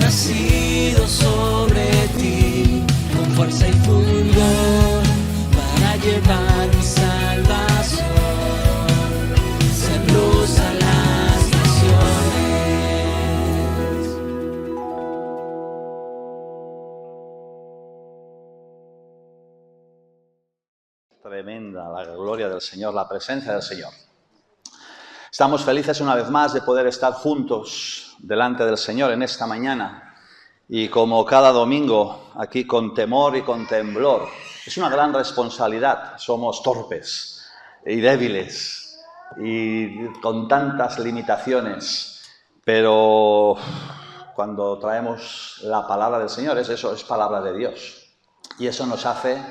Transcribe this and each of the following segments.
nacido sobre ti, con fuerza y fulgor, para llevar mi salvación, ser luz a las naciones. Tremenda la gloria del Señor, la presencia del Señor. Estamos felices una vez más de poder estar juntos delante del Señor en esta mañana. Y como cada domingo, aquí con temor y con temblor. Es una gran responsabilidad. Somos torpes y débiles y con tantas limitaciones. Pero cuando traemos la palabra del Señor, eso es palabra de Dios. Y eso nos hace,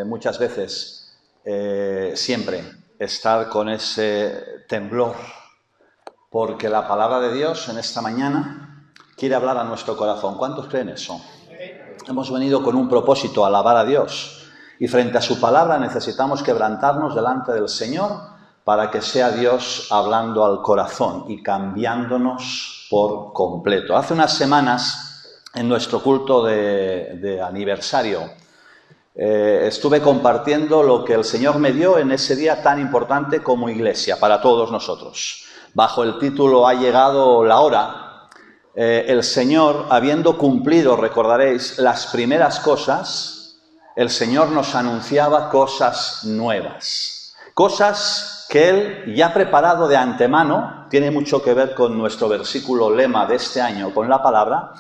muchas veces, siempre, estar con ese temblor, porque la palabra de Dios en esta mañana quiere hablar a nuestro corazón. ¿Cuántos creen eso? Hemos venido con un propósito, a alabar a Dios, y frente a su palabra necesitamos quebrantarnos delante del Señor para que sea Dios hablando al corazón y cambiándonos por completo. Hace unas semanas, en nuestro culto de aniversario, estuve compartiendo lo que el Señor me dio en ese día tan importante como iglesia, para todos nosotros. Bajo el título "Ha llegado la hora", el Señor, habiendo cumplido, recordaréis, las primeras cosas, el Señor nos anunciaba cosas nuevas. Cosas que Él ya ha preparado de antemano, tiene mucho que ver con nuestro versículo lema de este año, con la palabra.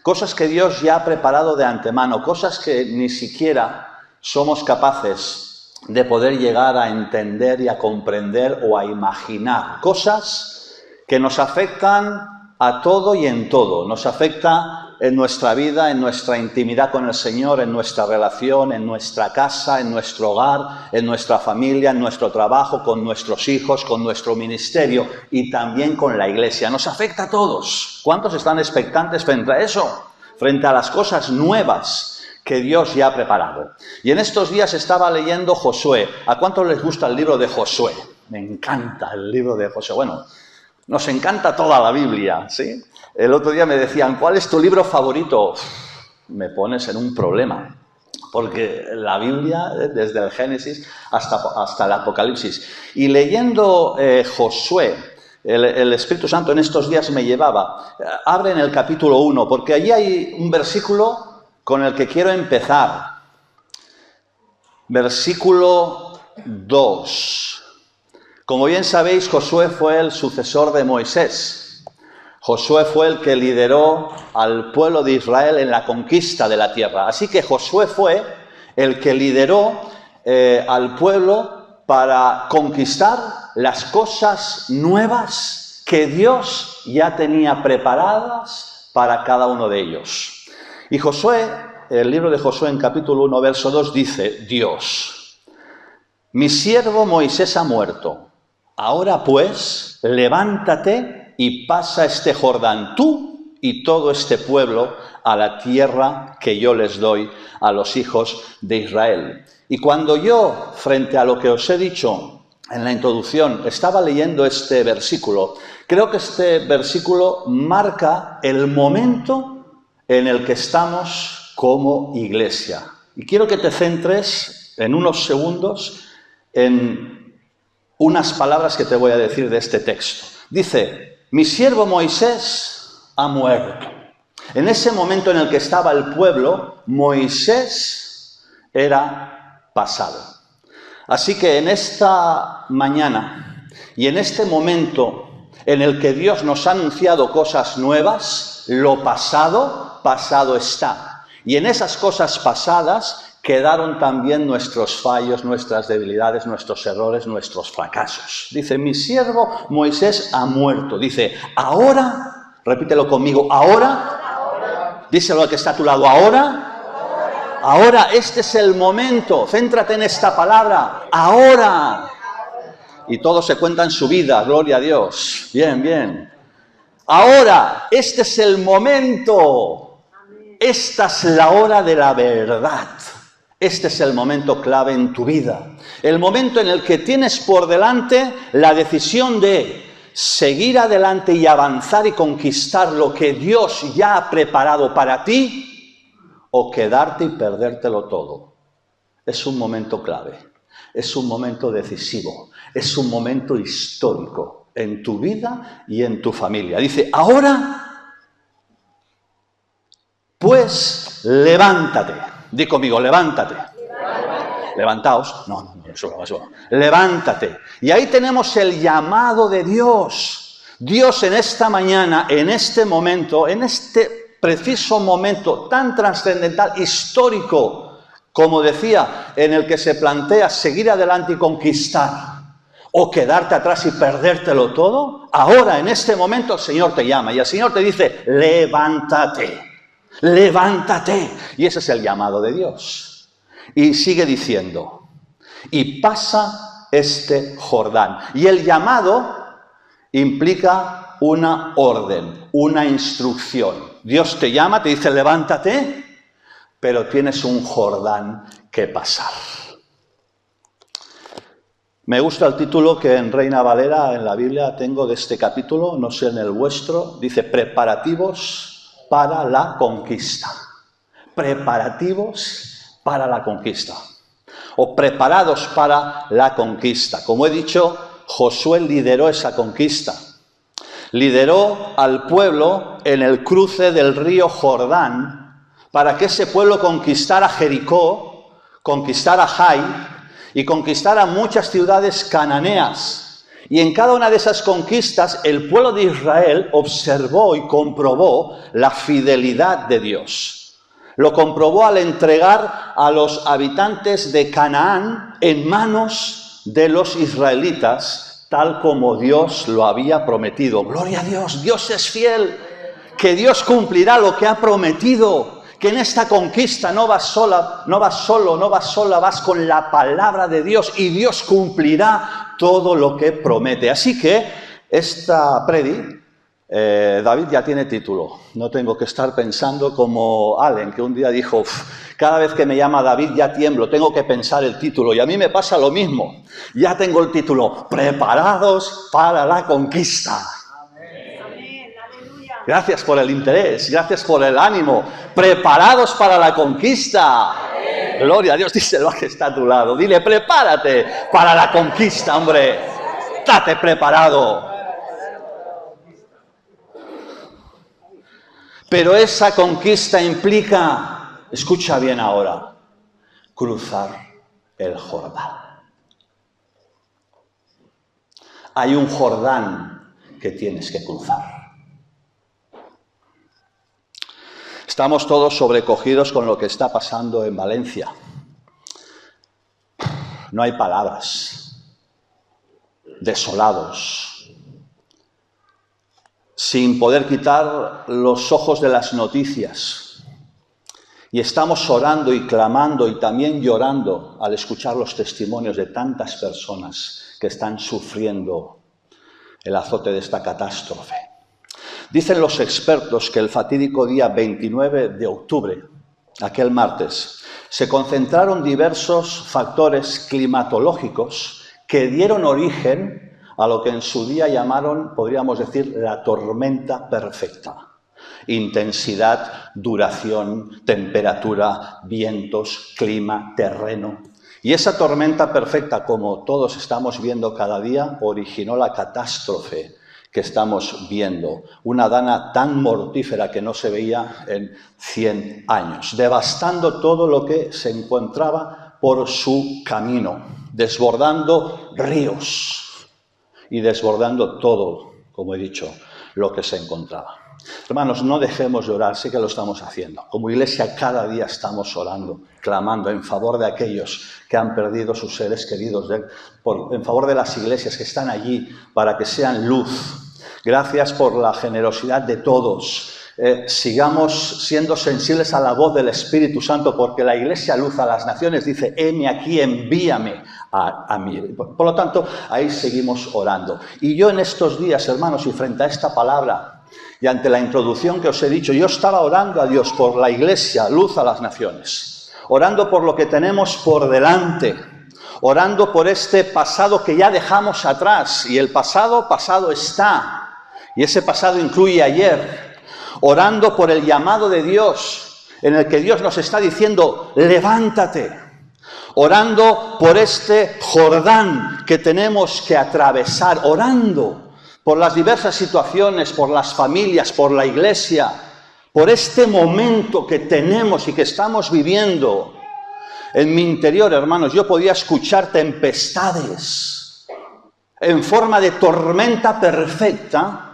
Cosas que Dios ya ha preparado de antemano, cosas que ni siquiera somos capaces de poder llegar a entender y a comprender o a imaginar. Cosas que nos afectan a todo y en todo. Nos afecta en nuestra vida, en nuestra intimidad con el Señor, en nuestra relación, en nuestra casa, en nuestro hogar, en nuestra familia, en nuestro trabajo, con nuestros hijos, con nuestro ministerio y también con la iglesia. Nos afecta a todos. ¿Cuántos están expectantes frente a eso? Frente a las cosas nuevas que Dios ya ha preparado. Y en estos días estaba leyendo Josué. ¿A cuántos les gusta el libro de Josué? Me encanta el libro de Josué. Bueno, nos encanta toda la Biblia, ¿sí? El otro día me decían, ¿cuál es tu libro favorito? Me pones en un problema, porque la Biblia, desde el Génesis hasta el Apocalipsis. Y leyendo Josué, el Espíritu Santo en estos días me llevaba. Abre en el capítulo 1, porque allí hay un versículo con el que quiero empezar. Versículo 2. Como bien sabéis, Josué fue el sucesor de Moisés. Josué fue el que lideró al pueblo de Israel en la conquista de la tierra. Así que Josué fue el que lideró al pueblo para conquistar las cosas nuevas que Dios ya tenía preparadas para cada uno de ellos. Y Josué, el libro de Josué en capítulo 1, verso 2, dice: Dios, mi siervo Moisés ha muerto. Ahora pues, levántate y pasa este Jordán, tú y todo este pueblo, a la tierra que yo les doy a los hijos de Israel. Y cuando yo, frente a lo que os he dicho en la introducción, estaba leyendo este versículo, creo que este versículo marca el momento en el que estamos como iglesia. Y quiero que te centres en unos segundos en unas palabras que te voy a decir de este texto. Dice: mi siervo Moisés ha muerto. En ese momento en el que estaba el pueblo, Moisés era pasado. Así que en esta mañana y en este momento en el que Dios nos ha anunciado cosas nuevas, lo pasado, pasado está. Y en esas cosas pasadas quedaron también nuestros fallos, nuestras debilidades, nuestros errores, nuestros fracasos. Dice: mi siervo Moisés ha muerto. Dice: ahora, repítelo conmigo, ahora. Díselo al que está a tu lado, ahora. Ahora, este es el momento. Céntrate en esta palabra, ahora. Y todo se cuenta en su vida, gloria a Dios. Bien, bien. Ahora, este es el momento. Esta es la hora de la verdad. Este es el momento clave en tu vida. El momento en el que tienes por delante la decisión de seguir adelante y avanzar y conquistar lo que Dios ya ha preparado para ti, o quedarte y perdértelo todo. Es un momento clave, es un momento decisivo, es un momento histórico en tu vida y en tu familia. Dice, ahora, pues, levántate. Di conmigo, levántate. Levantaos. No, eso. Levántate. Y ahí tenemos el llamado de Dios. Dios en esta mañana, en este momento, en este preciso momento tan trascendental, histórico, como decía, en el que se plantea seguir adelante y conquistar, o quedarte atrás y perdértelo todo, ahora, en este momento, el Señor te llama y el Señor te dice, levántate, levántate. Y ese es el llamado de Dios. Y sigue diciendo, y pasa este Jordán. Y el llamado implica una orden, una instrucción. Dios te llama, te dice, levántate, pero tienes un Jordán que pasar. Me gusta el título que en Reina Valera, en la Biblia, tengo de este capítulo, no sé en el vuestro, dice preparativos para la conquista. Preparativos para la conquista. O preparados para la conquista. Como he dicho, Josué lideró esa conquista. Lideró al pueblo en el cruce del río Jordán para que ese pueblo conquistara Jericó, conquistara Jai y conquistara muchas ciudades cananeas. Y en cada una de esas conquistas el pueblo de Israel observó y comprobó la fidelidad de Dios. Lo comprobó al entregar a los habitantes de Canaán en manos de los israelitas, tal como Dios lo había prometido. Gloria a Dios, Dios es fiel, que Dios cumplirá lo que ha prometido, que en esta conquista no vas sola, no vas solo, no vas sola, vas con la palabra de Dios y Dios cumplirá todo lo que promete. Así que esta David ya tiene título. No tengo que estar pensando como Allen, que un día dijo, cada vez que me llama David ya tiemblo, tengo que pensar el título. Y a mí me pasa lo mismo. Ya tengo el título, preparados para la conquista. Amén. Aleluya. Gracias por el interés, gracias por el ánimo. Preparados para la conquista. Amén. Gloria a Dios, díselo que está a tu lado. Dile, prepárate para la conquista, hombre. Estate preparado. Pero esa conquista implica, escucha bien ahora, cruzar el Jordán. Hay un Jordán que tienes que cruzar. Estamos todos sobrecogidos con lo que está pasando en Valencia. No hay palabras. Desolados. Sin poder quitar los ojos de las noticias. Y estamos orando y clamando y también llorando al escuchar los testimonios de tantas personas que están sufriendo el azote de esta catástrofe. Dicen los expertos que el fatídico día 29 de octubre, aquel martes, se concentraron diversos factores climatológicos que dieron origen a lo que en su día llamaron, podríamos decir, la tormenta perfecta. Intensidad, duración, temperatura, vientos, clima, terreno. Y esa tormenta perfecta, como todos estamos viendo cada día, originó la catástrofe que estamos viendo. Una dana tan mortífera que no se veía en 100 años, devastando todo lo que se encontraba por su camino, desbordando ríos y desbordando todo, como he dicho, lo que se encontraba. Hermanos, no dejemos de orar, sé que lo estamos haciendo. Como iglesia cada día estamos orando, clamando en favor de aquellos que han perdido sus seres queridos, en favor de las iglesias que están allí para que sean luz. Gracias por la generosidad de todos. Sigamos siendo sensibles a la voz del Espíritu Santo, porque la Iglesia Luz a las Naciones dice, heme aquí, envíame a mí. Por lo tanto, ahí seguimos orando. Y yo en estos días, hermanos, y frente a esta palabra, y ante la introducción que os he dicho, yo estaba orando a Dios por la Iglesia Luz a las Naciones, orando por lo que tenemos por delante, orando por este pasado que ya dejamos atrás, y el pasado, pasado está, y ese pasado incluye ayer, orando por el llamado de Dios, en el que Dios nos está diciendo, levántate, orando por este Jordán que tenemos que atravesar, orando por las diversas situaciones, por las familias, por la iglesia, por este momento que tenemos y que estamos viviendo. En mi interior, hermanos, yo podía escuchar tempestades en forma de tormenta perfecta,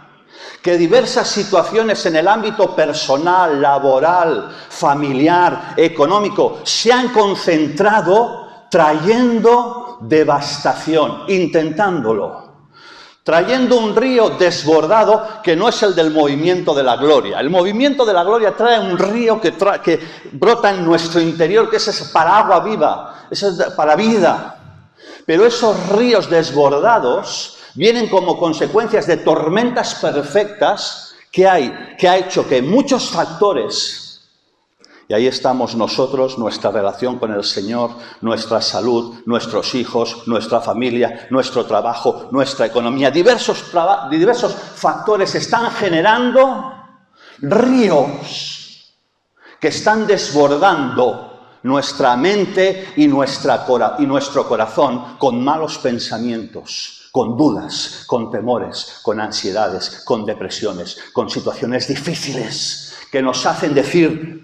que diversas situaciones en el ámbito personal, laboral, familiar, económico, se han concentrado trayendo devastación, intentándolo. Trayendo un río desbordado que no es el del movimiento de la gloria. El movimiento de la gloria trae un río que brota en nuestro interior, que es para agua viva, es para vida. Pero esos ríos desbordados vienen como consecuencias de tormentas perfectas que ha hecho que muchos factores, y ahí estamos nosotros, nuestra relación con el Señor, nuestra salud, nuestros hijos, nuestra familia, nuestro trabajo, nuestra economía. Diversos factores están generando ríos que están desbordando nuestra mente y nuestro corazón con malos pensamientos, con dudas, con temores, con ansiedades, con depresiones, con situaciones difíciles que nos hacen decir,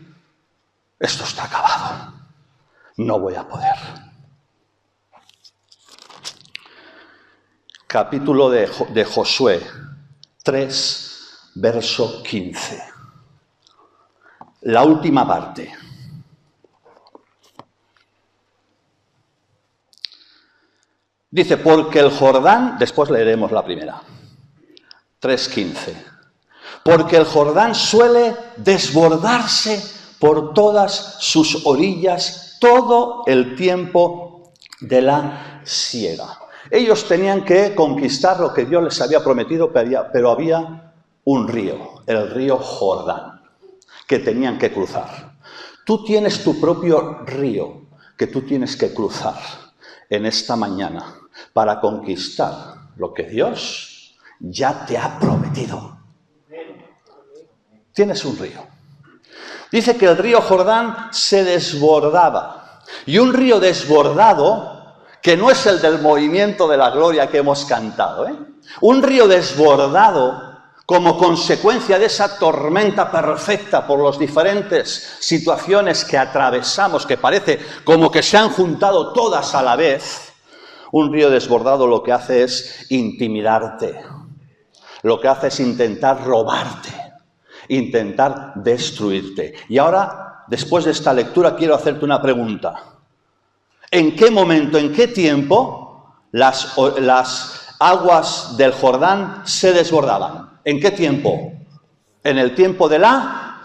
esto está acabado, no voy a poder. Capítulo de Josué 3, verso 15. La última parte. Dice, porque el Jordán, después leeremos la primera, 3:15. Porque el Jordán suele desbordarse por todas sus orillas todo el tiempo de la siega. Ellos tenían que conquistar lo que Dios les había prometido, pero había un río, el río Jordán, que tenían que cruzar. Tú tienes tu propio río que tú tienes que cruzar en esta mañana para conquistar lo que Dios ya te ha prometido. Tienes un río. Dice que el río Jordán se desbordaba. Y un río desbordado, que no es el del movimiento de la gloria que hemos cantado, un río desbordado como consecuencia de esa tormenta perfecta por las diferentes situaciones que atravesamos, que parece como que se han juntado todas a la vez. Un río desbordado lo que hace es intimidarte, lo que hace es intentar robarte, intentar destruirte. Y ahora, después de esta lectura, quiero hacerte una pregunta. ¿En qué momento, en qué tiempo las aguas del Jordán se desbordaban? ¿En qué tiempo? ¿En el tiempo de la?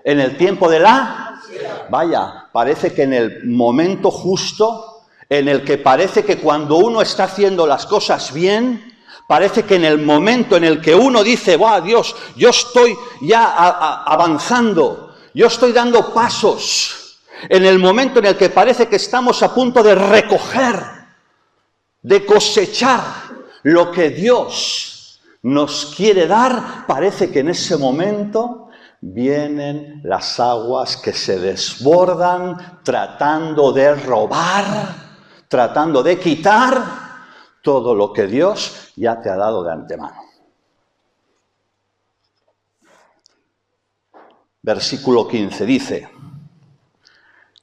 ¿En el tiempo de la? Vaya, parece que en el momento justo, en el que parece que cuando uno está haciendo las cosas bien, parece que en el momento en el que uno dice, ¡guau, Dios, yo estoy ya avanzando, yo estoy dando pasos! En el momento en el que parece que estamos a punto de recoger, de cosechar lo que Dios nos quiere dar, parece que en ese momento vienen las aguas que se desbordan tratando de robar, tratando de quitar todo lo que Dios ya te ha dado de antemano. Versículo 15 dice,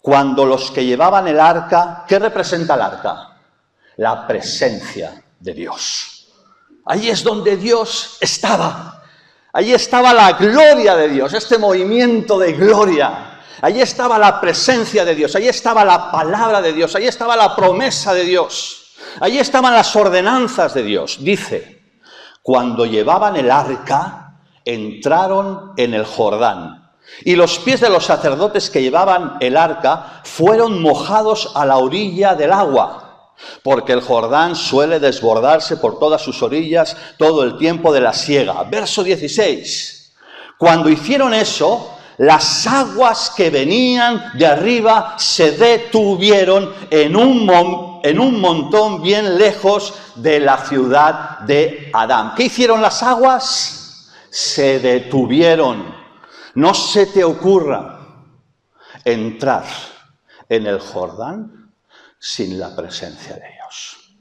cuando los que llevaban el arca, ¿qué representa el arca? La presencia de Dios. Ahí es donde Dios estaba. Allí estaba la gloria de Dios, este movimiento de gloria. Allí estaba la presencia de Dios, allí estaba la palabra de Dios, allí estaba la promesa de Dios. Allí estaban las ordenanzas de Dios. Dice, cuando llevaban el arca, entraron en el Jordán. Y los pies de los sacerdotes que llevaban el arca fueron mojados a la orilla del agua, porque el Jordán suele desbordarse por todas sus orillas todo el tiempo de la siega. Verso 16. Cuando hicieron eso, las aguas que venían de arriba se detuvieron en un momento. en un montón bien lejos de la ciudad de Adán. ¿Qué hicieron las aguas? Se detuvieron. No se te ocurra entrar en el Jordán sin la presencia de Dios.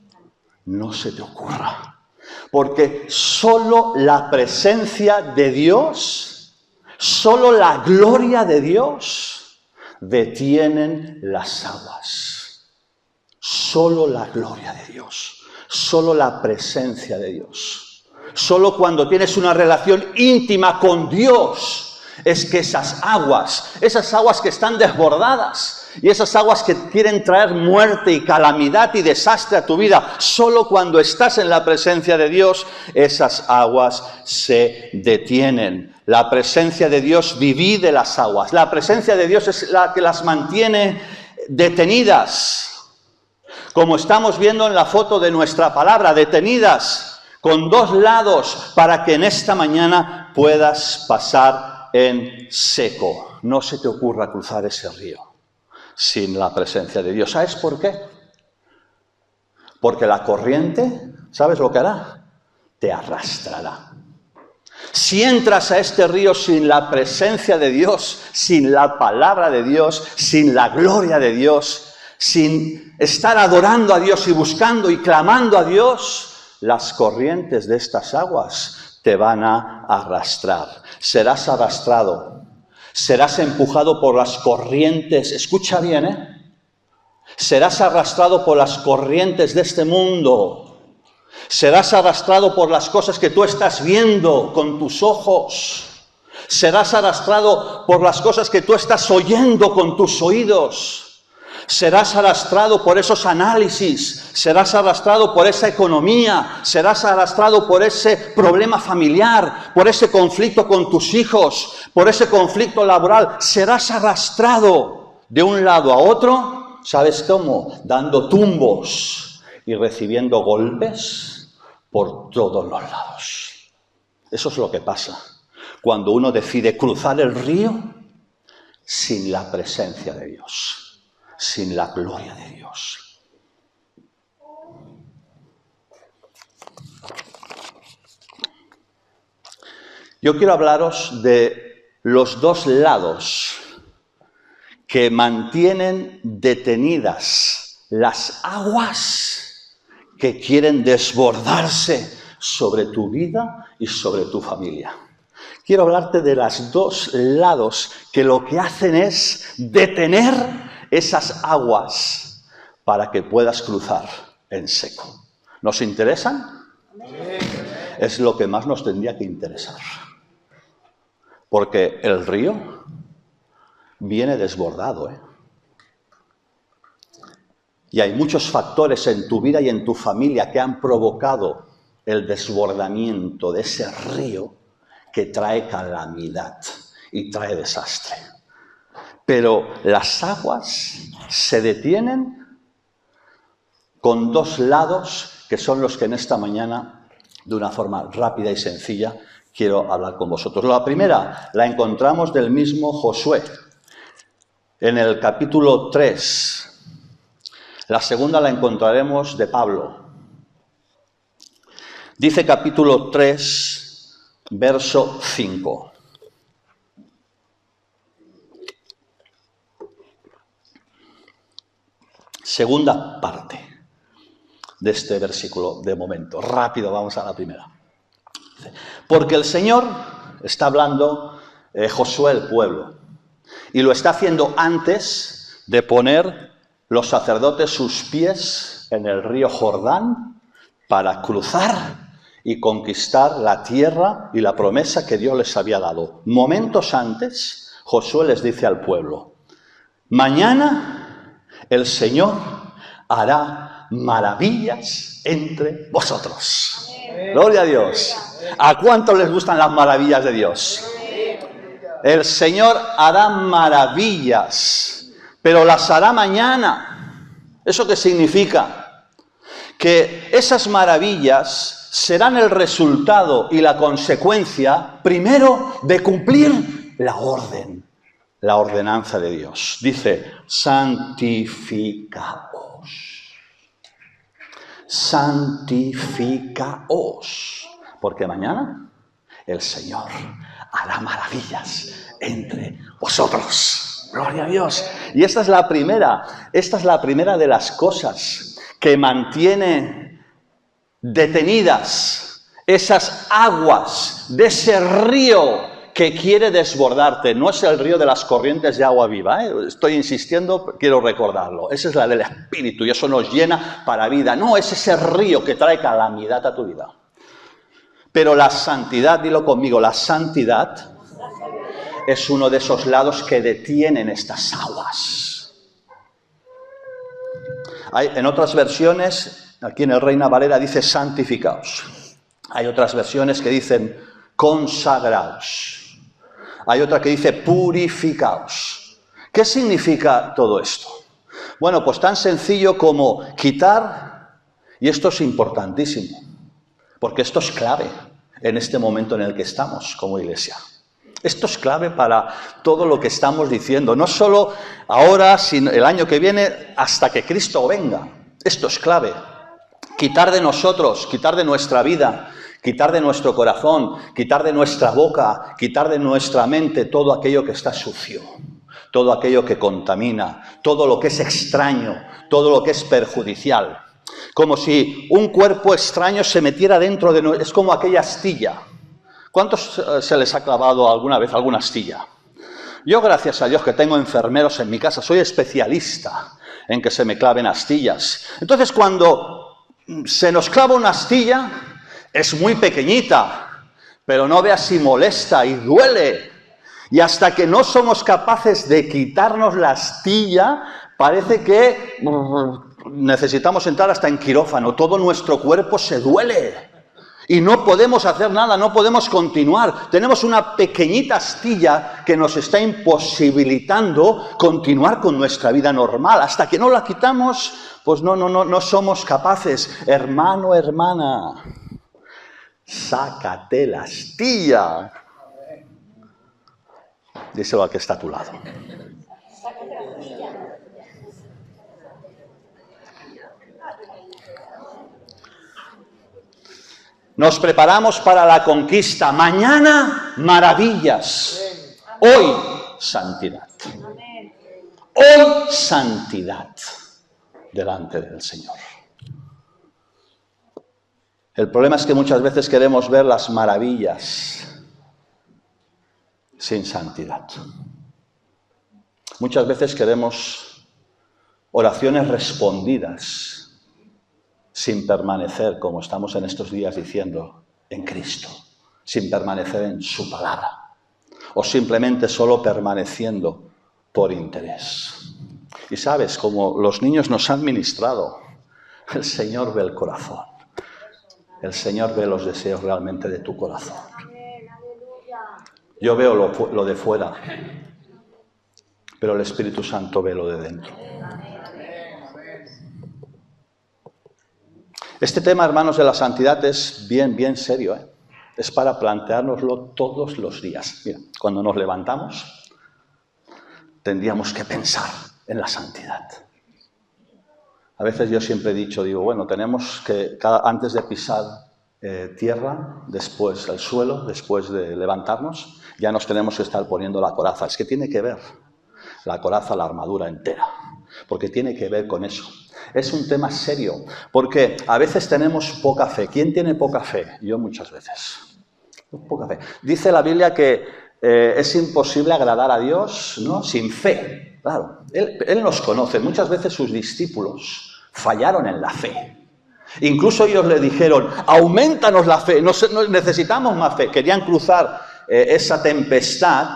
No se te ocurra. Porque solo la presencia de Dios, solo la gloria de Dios detienen las aguas. Solo la gloria de Dios, solo la presencia de Dios. Solo cuando tienes una relación íntima con Dios es que esas aguas que están desbordadas y esas aguas que quieren traer muerte y calamidad y desastre a tu vida, solo cuando estás en la presencia de Dios, esas aguas se detienen. La presencia de Dios divide las aguas. La presencia de Dios es la que las mantiene detenidas. Como estamos viendo en la foto de nuestra palabra, detenidas con dos lados para que en esta mañana puedas pasar en seco. No se te ocurra cruzar ese río sin la presencia de Dios. ¿Sabes por qué? Porque la corriente, ¿sabes lo que hará? Te arrastrará. Si entras a este río sin la presencia de Dios, sin la palabra de Dios, sin la gloria de Dios, sin estar adorando a Dios y buscando y clamando a Dios, las corrientes de estas aguas te van a arrastrar. Serás arrastrado, serás empujado por las corrientes. Escucha bien, serás arrastrado por las corrientes de este mundo. Serás arrastrado por las cosas que tú estás viendo con tus ojos. Serás arrastrado por las cosas que tú estás oyendo con tus oídos. Serás arrastrado por esos análisis, serás arrastrado por esa economía, serás arrastrado por ese problema familiar, por ese conflicto con tus hijos, por ese conflicto laboral. Serás arrastrado de un lado a otro, ¿sabes cómo? Dando tumbos y recibiendo golpes por todos los lados. Eso es lo que pasa cuando uno decide cruzar el río sin la presencia de Dios. Sin la gloria de Dios. Yo quiero hablaros de los dos lados que mantienen detenidas las aguas que quieren desbordarse sobre tu vida y sobre tu familia. Quiero hablarte de los dos lados que lo que hacen es detener esas aguas para que puedas cruzar en seco. ¿Nos interesan? Es lo que más nos tendría que interesar. Porque el río viene desbordado, Y hay muchos factores en tu vida y en tu familia que han provocado el desbordamiento de ese río que trae calamidad y trae desastre. Pero las aguas se detienen con dos lados que son los que en esta mañana, de una forma rápida y sencilla, quiero hablar con vosotros. La primera la encontramos del mismo Josué, en el capítulo 3. La segunda la encontraremos de Pablo. Dice capítulo 3, verso 5. Segunda parte de este versículo de momento. Rápido, vamos a la primera. Porque el Señor está hablando Josué el pueblo y lo está haciendo antes de poner los sacerdotes sus pies en el río Jordán para cruzar y conquistar la tierra y la promesa que Dios les había dado. Momentos antes, Josué les dice al pueblo: mañana el Señor hará maravillas entre vosotros. Gloria a Dios. ¿A cuánto les gustan las maravillas de Dios? El Señor hará maravillas, pero las hará mañana. ¿Eso qué significa? Que esas maravillas serán el resultado y la consecuencia, primero, de cumplir la orden. La ordenanza de Dios. Dice: santificaos. santificaos, porque mañana el Señor hará maravillas entre vosotros. Gloria a Dios. Y esta es la primera de las cosas que mantiene detenidas esas aguas de ese río que quiere desbordarte. No es el río de las corrientes de agua viva, estoy insistiendo, quiero recordarlo. Esa es la del Espíritu y eso nos llena para vida. No, es ese río que trae calamidad a tu vida. Pero la santidad, dilo conmigo, la santidad es uno de esos lados que detienen estas aguas. En otras versiones, aquí en el Reina Valera dice santificaos. Hay otras versiones que dicen consagraos. Hay otra que dice purificaos. ¿Qué significa todo esto? Bueno, pues tan sencillo como quitar, y esto es importantísimo, porque esto es clave en este momento en el que estamos como iglesia. Esto es clave para todo lo que estamos diciendo, no solo ahora, sino el año que viene, hasta que Cristo venga. Esto es clave. Quitar de nosotros, quitar de nuestra vida, quitar de nuestro corazón, quitar de nuestra boca, quitar de nuestra mente todo aquello que está sucio, todo aquello que contamina, todo lo que es extraño, todo lo que es perjudicial. Como si un cuerpo extraño se metiera dentro de nosotros. Es como aquella astilla. ¿Cuántos se les ha clavado alguna vez alguna astilla? Yo, gracias a Dios que tengo enfermeros en mi casa, soy especialista en que se me claven astillas. Entonces, cuando se nos clava una astilla, es muy pequeñita, pero no veas si molesta y duele. Y hasta que no somos capaces de quitarnos la astilla, parece que necesitamos entrar hasta en quirófano. Todo nuestro cuerpo se duele. Y no podemos hacer nada, no podemos continuar. Tenemos una pequeñita astilla que nos está imposibilitando continuar con nuestra vida normal. Hasta que no la quitamos, pues no somos capaces. Hermano, hermana, sácate la astilla. Díselo al que está a tu lado. Nos preparamos para la conquista. Mañana, maravillas. Hoy, santidad. Hoy, santidad delante del Señor. El problema es que muchas veces queremos ver las maravillas sin santidad. Muchas veces queremos oraciones respondidas sin permanecer, como estamos en estos días diciendo, en Cristo, sin permanecer en su palabra, o simplemente solo permaneciendo por interés. Y sabes, como los niños nos han ministrado, el Señor ve el corazón, el Señor ve los deseos realmente de tu corazón. Yo veo lo de fuera, pero el Espíritu Santo ve lo de dentro. Este tema, hermanos, de la santidad es bien serio, Es para planteárnoslo todos los días. Mira, cuando nos levantamos, tendríamos que pensar en la santidad. A veces yo siempre he dicho, bueno, tenemos que, antes de pisar tierra, después el suelo, después de levantarnos, ya nos tenemos que estar poniendo la coraza. Es que tiene que ver la coraza, la armadura entera, porque tiene que ver con eso. Es un tema serio, porque a veces tenemos poca fe. ¿Quién tiene poca fe? Yo muchas veces. Poca fe. Dice la Biblia que es imposible agradar a Dios, ¿no?, sin fe. Claro, Él nos conoce. Muchas veces sus discípulos fallaron en la fe. Incluso ellos le dijeron, aumentanos la fe, necesitamos más fe. Querían cruzar esa tempestad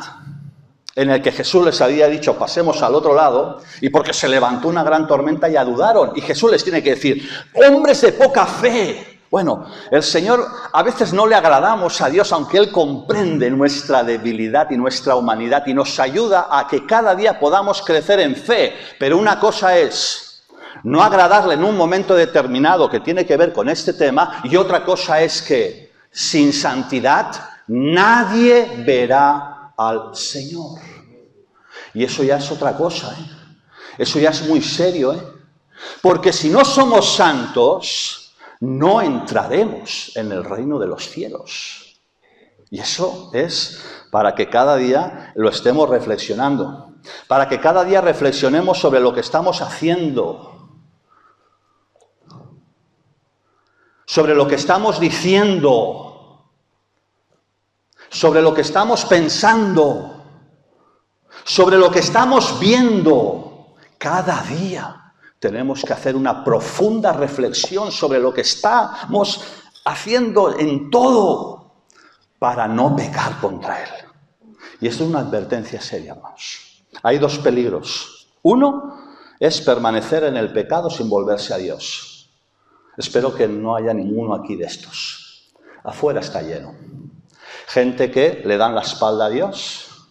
en el que Jesús les había dicho, pasemos al otro lado, y porque se levantó una gran tormenta ya dudaron. Y Jesús les tiene que decir, hombres de poca fe. Bueno, el Señor, a veces no le agradamos a Dios, aunque Él comprende nuestra debilidad y nuestra humanidad y nos ayuda a que cada día podamos crecer en fe. Pero una cosa es no agradarle en un momento determinado que tiene que ver con este tema, y otra cosa es que sin santidad nadie verá al Señor. Y eso ya es otra cosa, Eso ya es muy serio, Porque si no somos santos, no entraremos en el reino de los cielos. Y eso es para que cada día lo estemos reflexionando, para que cada día reflexionemos sobre lo que estamos haciendo, sobre lo que estamos diciendo, sobre lo que estamos pensando, sobre lo que estamos viendo. Cada día tenemos que hacer una profunda reflexión sobre lo que estamos haciendo en todo para no pecar contra Él. Y esto es una advertencia seria, hermanos. Hay dos peligros. Uno es permanecer en el pecado sin volverse a Dios. Espero que no haya ninguno aquí de estos. Afuera está lleno. Gente que le dan la espalda a Dios,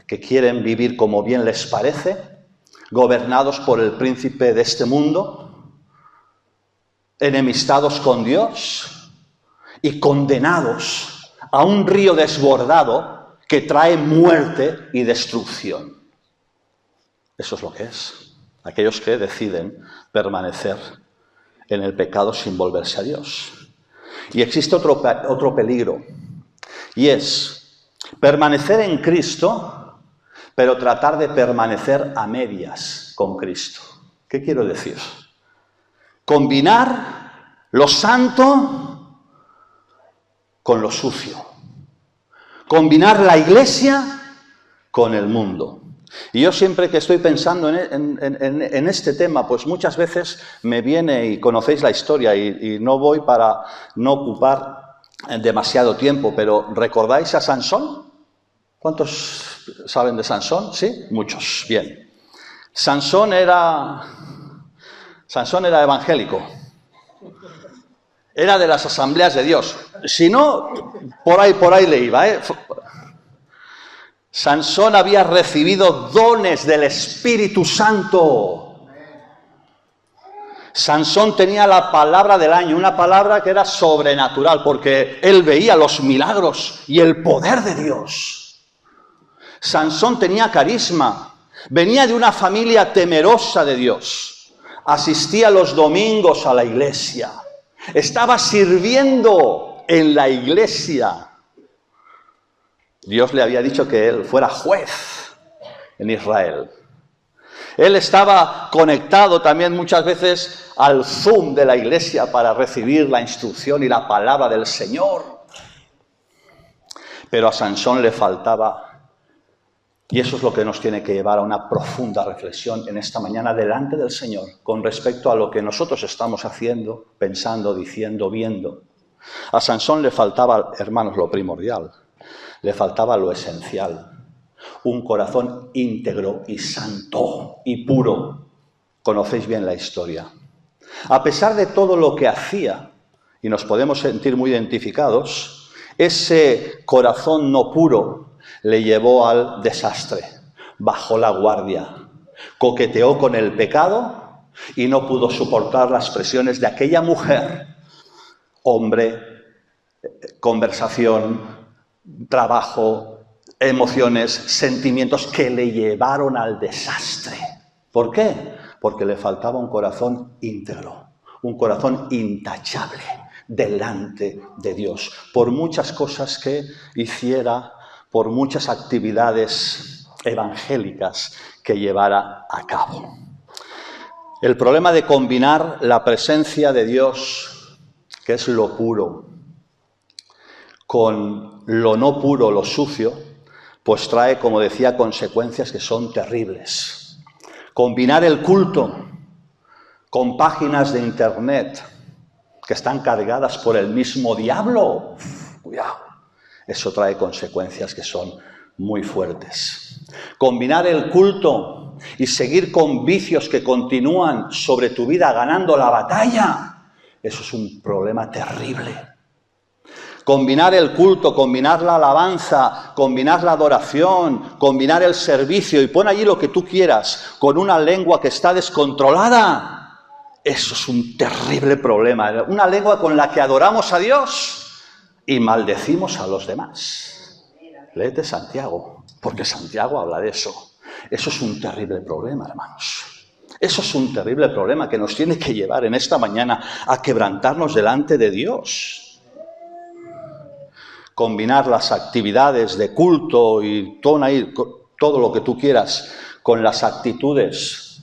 que quieren vivir como bien les parece, gobernados por el príncipe de este mundo, enemistados con Dios y condenados a un río desbordado que trae muerte y destrucción. Eso es lo que es. Aquellos que deciden permanecer en el pecado sin volverse a Dios. Y existe otro peligro, y es permanecer en Cristo, pero tratar de permanecer a medias con Cristo. ¿Qué quiero decir? Combinar lo santo con lo sucio. Combinar la iglesia con el mundo. Y yo siempre que estoy pensando en este tema, pues muchas veces me viene, y conocéis la historia, y no voy para no ocupar demasiado tiempo, pero ¿recordáis a Sansón? ¿Cuántos saben de Sansón? ¿Sí? Muchos. Bien. Sansón era evangélico. Era de las asambleas de Dios. Si no, por ahí le iba, ¿eh? Sansón había recibido dones del Espíritu Santo. Sansón tenía la palabra del año, una palabra que era sobrenatural, porque él veía los milagros y el poder de Dios. Sansón tenía carisma, venía de una familia temerosa de Dios, asistía los domingos a la iglesia, estaba sirviendo en la iglesia. Dios le había dicho que él fuera juez en Israel. Él estaba conectado también muchas veces al Zoom de la iglesia para recibir la instrucción y la palabra del Señor. Pero a Sansón le faltaba, y eso es lo que nos tiene que llevar a una profunda reflexión en esta mañana delante del Señor con respecto a lo que nosotros estamos haciendo, pensando, diciendo, viendo. A Sansón le faltaba, hermanos, lo primordial. Le faltaba lo esencial, un corazón íntegro y santo y puro. Conocéis bien la historia. A pesar de todo lo que hacía, y nos podemos sentir muy identificados, ese corazón no puro le llevó al desastre. Bajó la guardia, coqueteó con el pecado y no pudo soportar las presiones de aquella mujer. Hombre, conversación, trabajo, emociones, sentimientos que le llevaron al desastre. ¿Por qué? Porque le faltaba un corazón íntegro, un corazón intachable delante de Dios. Por muchas cosas que hiciera, por muchas actividades evangélicas que llevara a cabo. El problema de combinar la presencia de Dios, que es lo puro, con lo no puro, lo sucio, pues trae, como decía, consecuencias que son terribles. Combinar el culto con páginas de internet que están cargadas por el mismo diablo, cuidado, eso trae consecuencias que son muy fuertes. Combinar el culto y seguir con vicios que continúan sobre tu vida ganando la batalla, eso es un problema terrible. Combinar el culto, combinar la alabanza, combinar la adoración, combinar el servicio y pon allí lo que tú quieras con una lengua que está descontrolada. Eso es un terrible problema. Una lengua con la que adoramos a Dios y maldecimos a los demás. Léete Santiago, porque Santiago habla de eso. Eso es un terrible problema, hermanos. Eso es un terrible problema que nos tiene que llevar en esta mañana a quebrantarnos delante de Dios. Combinar las actividades de culto y todo lo que tú quieras con las actitudes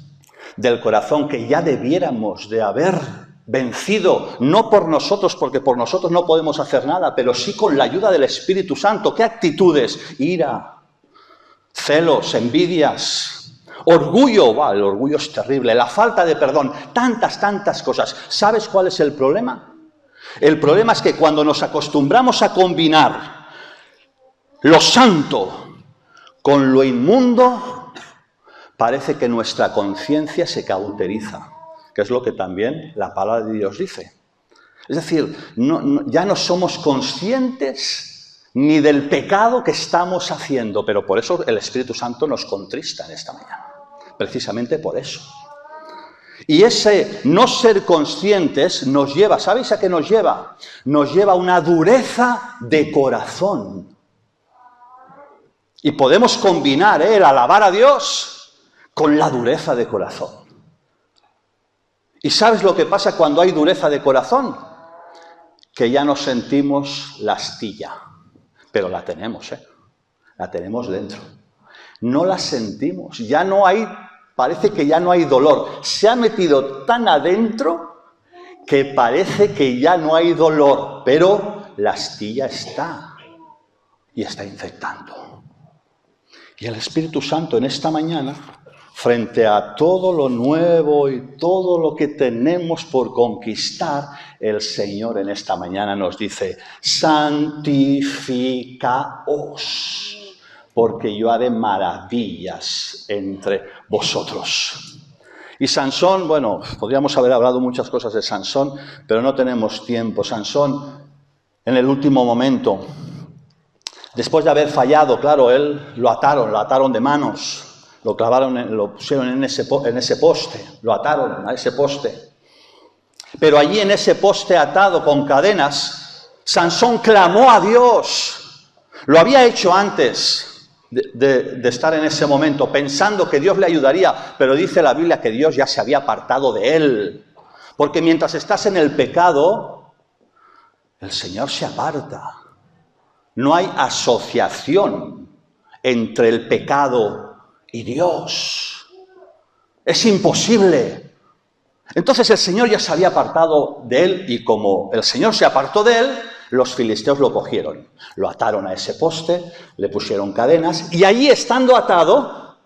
del corazón que ya debiéramos de haber vencido, no por nosotros, porque por nosotros no podemos hacer nada, pero sí con la ayuda del Espíritu Santo. ¿Qué actitudes? Ira, celos, envidias, orgullo. El orgullo es terrible, la falta de perdón, tantas cosas. ¿Sabes cuál es el problema? El problema es que cuando nos acostumbramos a combinar lo santo con lo inmundo, parece que nuestra conciencia se cauteriza, que es lo que también la palabra de Dios dice. Es decir, ya no somos conscientes ni del pecado que estamos haciendo, pero por eso el Espíritu Santo nos contrista en esta mañana, precisamente por eso. Y ese no ser conscientes nos lleva, ¿sabéis a qué nos lleva? Nos lleva a una dureza de corazón. Y podemos combinar el alabar a Dios con la dureza de corazón. ¿Y sabes lo que pasa cuando hay dureza de corazón? Que ya no sentimos la astilla, pero la tenemos, la tenemos dentro. No la sentimos, ya no hay, parece que ya no hay dolor. Se ha metido tan adentro que parece que ya no hay dolor, pero la astilla está y está infectando. Y el Espíritu Santo en esta mañana, frente a todo lo nuevo y todo lo que tenemos por conquistar, el Señor en esta mañana nos dice: santificaos, porque yo haré maravillas entre vosotros. Y Sansón, bueno, podríamos haber hablado muchas cosas de Sansón, pero no tenemos tiempo. Sansón, en el último momento, después de haber fallado, claro, él lo ataron de manos. Lo clavaron, lo pusieron en ese poste, lo ataron a ese poste. Pero allí en ese poste atado con cadenas, Sansón clamó a Dios. Lo había hecho antes de estar en ese momento, pensando que Dios le ayudaría, pero dice la Biblia que Dios ya se había apartado de él. Porque mientras estás en el pecado, el Señor se aparta. No hay asociación entre el pecado y Dios. Es imposible. Entonces el Señor ya se había apartado de él, y como el Señor se apartó de él, los filisteos lo cogieron, lo ataron a ese poste, le pusieron cadenas, y allí estando atado,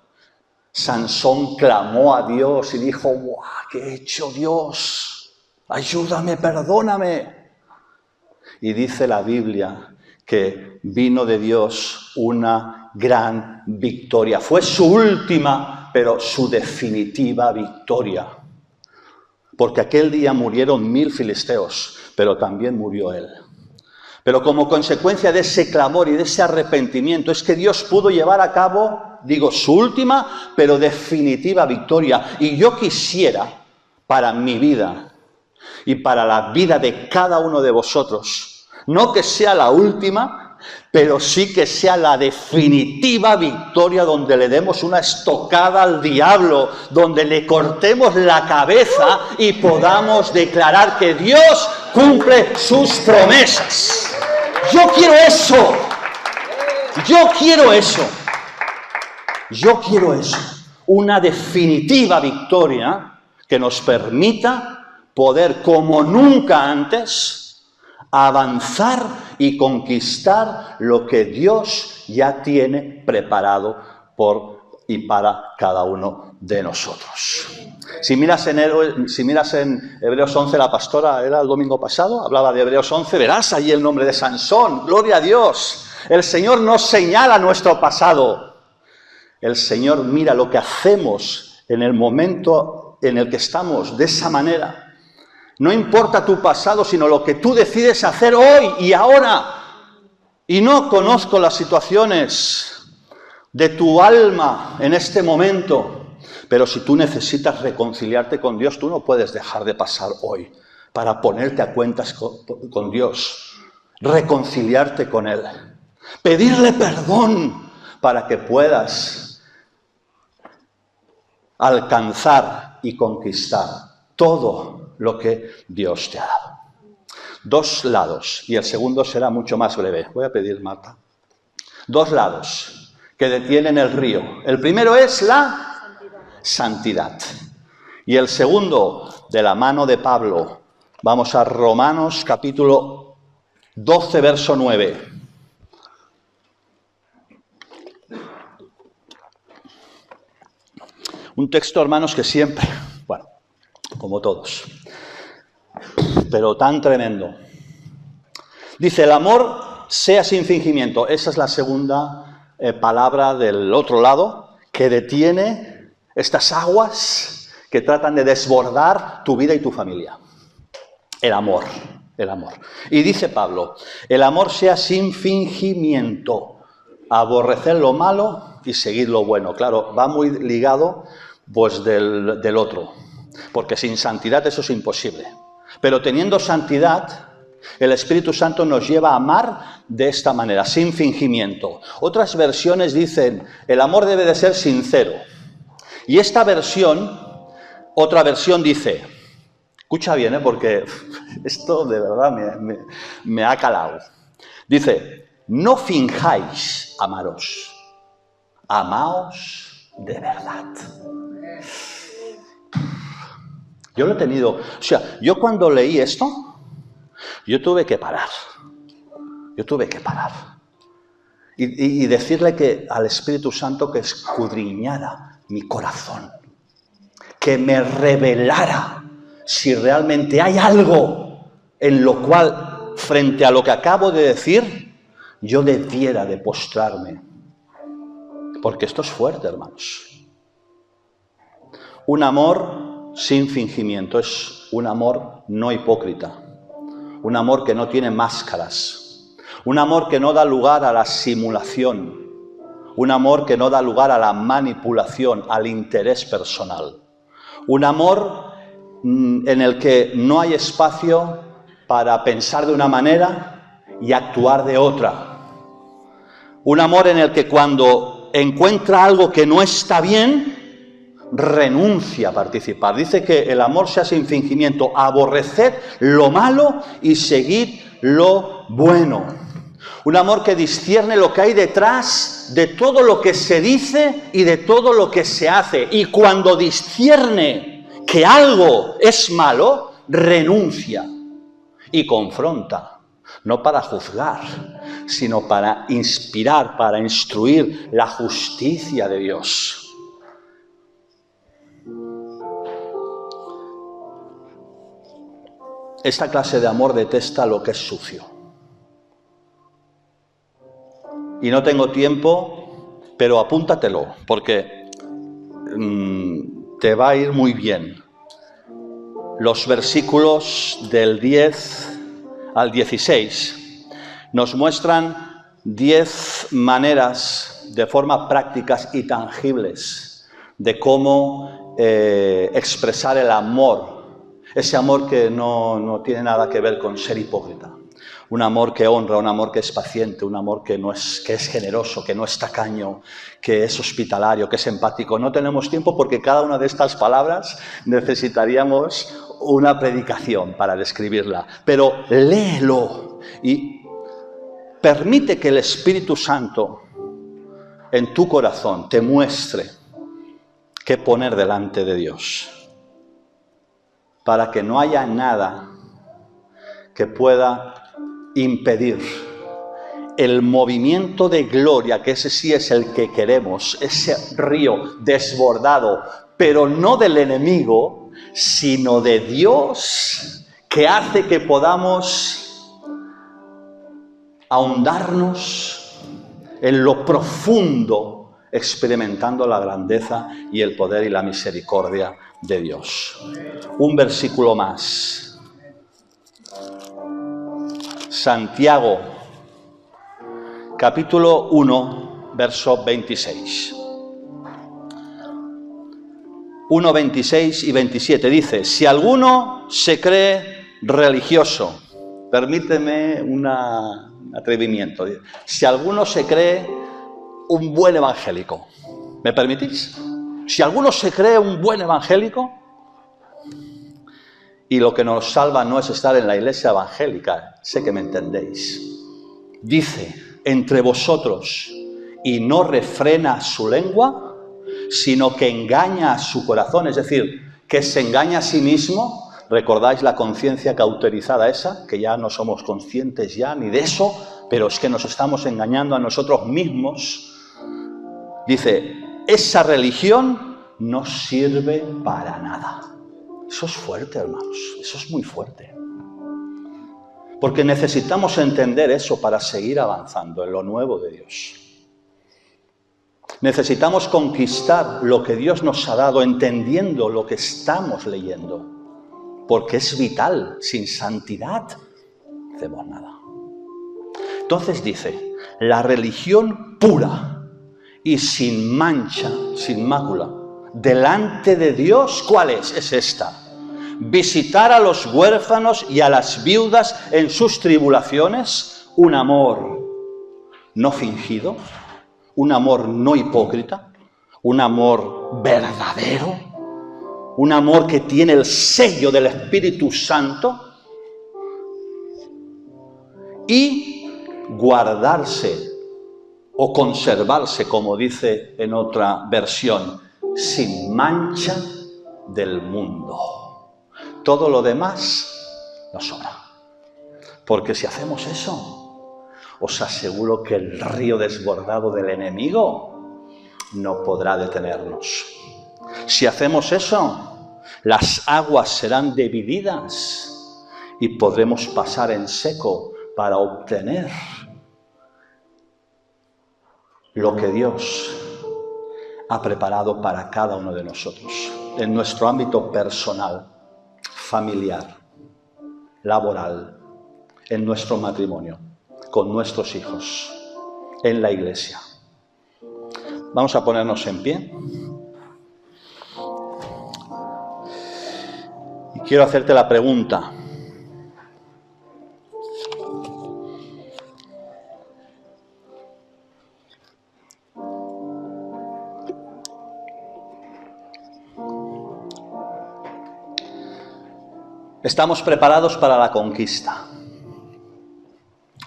Sansón clamó a Dios y dijo: ¡guau! ¿Qué he hecho, Dios? Ayúdame, perdóname. Y dice la Biblia que vino de Dios una gran victoria. Fue su última, pero su definitiva victoria. Porque aquel día murieron 1000 filisteos, pero también murió él. Pero como consecuencia de ese clamor y de ese arrepentimiento, es que Dios pudo llevar a cabo, su última, pero definitiva victoria. Y yo quisiera, para mi vida y para la vida de cada uno de vosotros, no que sea la última, pero sí que sea la definitiva victoria, donde le demos una estocada al diablo, donde le cortemos la cabeza y podamos declarar que Dios cumple sus promesas. Yo quiero eso. Yo quiero eso. Yo quiero eso. Una definitiva victoria que nos permita poder, como nunca antes, avanzar y conquistar lo que Dios ya tiene preparado por y para cada uno de nosotros. Si miras en Hebreos 11, la pastora, era el domingo pasado, hablaba de Hebreos 11, verás allí el nombre de Sansón. Gloria a Dios. El Señor nos señala nuestro pasado. El Señor mira lo que hacemos en el momento en el que estamos de esa manera. No importa tu pasado, sino lo que tú decides hacer hoy y ahora. Y no conozco las situaciones de tu alma en este momento, pero si tú necesitas reconciliarte con Dios, tú no puedes dejar de pasar hoy para ponerte a cuentas con Dios, reconciliarte con Él, pedirle perdón para que puedas alcanzar y conquistar todo lo que Dios te ha dado. 2 lados, y el segundo será mucho más breve. Voy a pedir, Marta. 2 lados que detienen el río. El primero es la santidad. Y el segundo, de la mano de Pablo, vamos a Romanos capítulo 12, verso 9. Un texto, hermanos, que siempre, bueno, como todos, pero tan tremendo. Dice, el amor sea sin fingimiento. Esa es la segunda palabra del otro lado, que detiene estas aguas que tratan de desbordar tu vida y tu familia. El amor, el amor. Y dice Pablo, el amor sea sin fingimiento, aborrecer lo malo y seguir lo bueno. Claro, va muy ligado pues del otro, porque sin santidad eso es imposible. Pero teniendo santidad, el Espíritu Santo nos lleva a amar de esta manera, sin fingimiento. Otras versiones dicen, el amor debe de ser sincero. Y esta versión, otra versión dice, escucha bien, porque esto de verdad me ha calado. Dice, no finjáis amaros, amaos de verdad. Yo lo he tenido, o sea, yo cuando leí esto, yo tuve que parar. Y decirle que al Espíritu Santo que escudriñara mi corazón, que me revelara si realmente hay algo en lo cual, frente a lo que acabo de decir, yo debiera de postrarme. Porque esto es fuerte, hermanos. Un amor sin fingimiento es un amor no hipócrita. Un amor que no tiene máscaras. Un amor que no da lugar a la simulación. Un amor que no da lugar a la manipulación, al interés personal. Un amor en el que no hay espacio para pensar de una manera y actuar de otra. Un amor en el que cuando encuentra algo que no está bien, renuncia a participar. Dice que el amor sea sin fingimiento, aborreced lo malo y seguid lo bueno. Un amor que discierne lo que hay detrás de todo lo que se dice y de todo lo que se hace. Y cuando discierne que algo es malo, renuncia y confronta. No para juzgar, sino para inspirar, para instruir la justicia de Dios. Esta clase de amor detesta lo que es sucio. Y no tengo tiempo, pero apúntatelo, porque te va a ir muy bien. Los versículos del 10 al 16 nos muestran 10 maneras de forma prácticas y tangibles de cómo expresar el amor. Ese amor que no tiene nada que ver con ser hipócrita. Un amor que honra, un amor que es paciente, un amor que es generoso, que no es tacaño, que es hospitalario, que es empático. No tenemos tiempo porque cada una de estas palabras necesitaríamos una predicación para describirla. Pero léelo y permite que el Espíritu Santo en tu corazón te muestre qué poner delante de Dios, para que no haya nada que pueda impedir el movimiento de gloria, que ese sí es el que queremos, ese río desbordado, pero no del enemigo, sino de Dios, que hace que podamos ahondarnos en lo profundo, experimentando la grandeza y el poder y la misericordia de Dios. Un versículo más. Santiago, capítulo 1, verso 26. 1, 26 y 27 dice, si alguno se cree religioso, permíteme un atrevimiento, si alguno se cree un buen evangélico, ¿me permitís? Si alguno se cree un buen evangélico, Y lo que nos salva no es estar en la iglesia evangélica, sé que me entendéis. Dice, entre vosotros, y no refrena su lengua, sino que engaña a su corazón, es decir, que se engaña a sí mismo. ¿Recordáis la conciencia cauterizada esa? Que ya no somos conscientes ya ni de eso, pero es que nos estamos engañando a nosotros mismos. Dice, esa religión no sirve para nada. Eso es fuerte, hermanos, eso es muy fuerte. Porque necesitamos entender eso para seguir avanzando en lo nuevo de Dios. Necesitamos conquistar lo que Dios nos ha dado entendiendo lo que estamos leyendo. Porque es vital, sin santidad no hacemos nada. Entonces dice, la religión pura y sin mancha, sin mácula, delante de Dios, ¿cuál es? Es esta. Visitar a los huérfanos y a las viudas en sus tribulaciones, un amor no fingido, un amor no hipócrita, un amor verdadero, un amor que tiene el sello del Espíritu Santo, y guardarse o conservarse, como dice en otra versión, sin mancha del mundo. Todo lo demás nos sobra. Porque si hacemos eso, os aseguro que el río desbordado del enemigo no podrá detenernos. Si hacemos eso, las aguas serán divididas y podremos pasar en seco para obtener lo que Dios ha preparado para cada uno de nosotros, en nuestro ámbito personal, familiar, laboral, en nuestro matrimonio, con nuestros hijos, en la iglesia. Vamos a ponernos en pie. Y quiero hacerte la pregunta. ¿Estamos preparados para la conquista?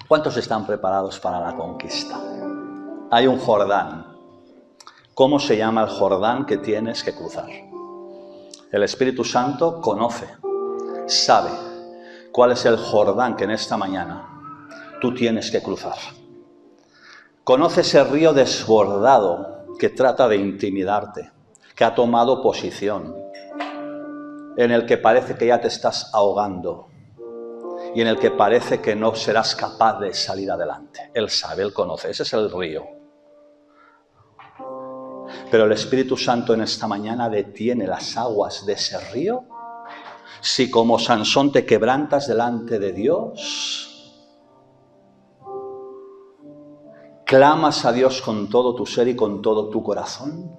¿Cuántos están preparados para la conquista? Hay un Jordán. ¿Cómo se llama el Jordán que tienes que cruzar? El Espíritu Santo conoce, sabe cuál es el Jordán que en esta mañana tú tienes que cruzar. Conoce ese río desbordado que trata de intimidarte, que ha tomado posición, en el que parece que ya te estás ahogando y en el que parece que no serás capaz de salir adelante. Él sabe, Él conoce, ese es el río. Pero el Espíritu Santo en esta mañana detiene las aguas de ese río. Si como Sansón te quebrantas delante de Dios, clamas a Dios con todo tu ser y con todo tu corazón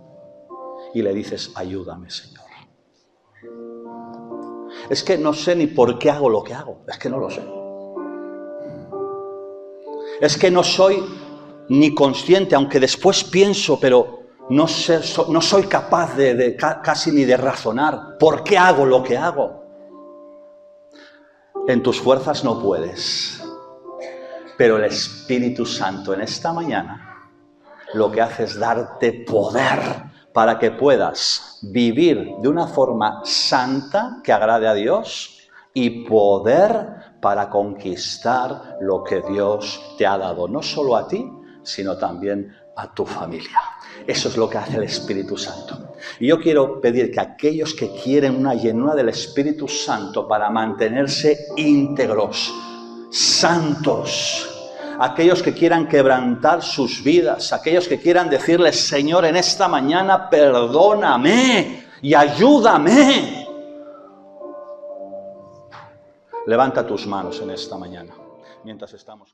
y le dices, ayúdame, Señor. Es que no sé ni por qué hago lo que hago, es que no lo sé. Es que no soy ni consciente, aunque después pienso, pero no soy capaz casi ni de razonar. ¿Por qué hago lo que hago? En tus fuerzas no puedes. Pero el Espíritu Santo en esta mañana lo que hace es darte poder para que puedas vivir de una forma santa que agrade a Dios y poder para conquistar lo que Dios te ha dado, no solo a ti, sino también a tu familia. Eso es lo que hace el Espíritu Santo. Y yo quiero pedir que aquellos que quieren una llenura del Espíritu Santo para mantenerse íntegros, santos, aquellos que quieran quebrantar sus vidas, aquellos que quieran decirle, Señor, en esta mañana perdóname y ayúdame. Levanta tus manos en esta mañana, mientras estamos...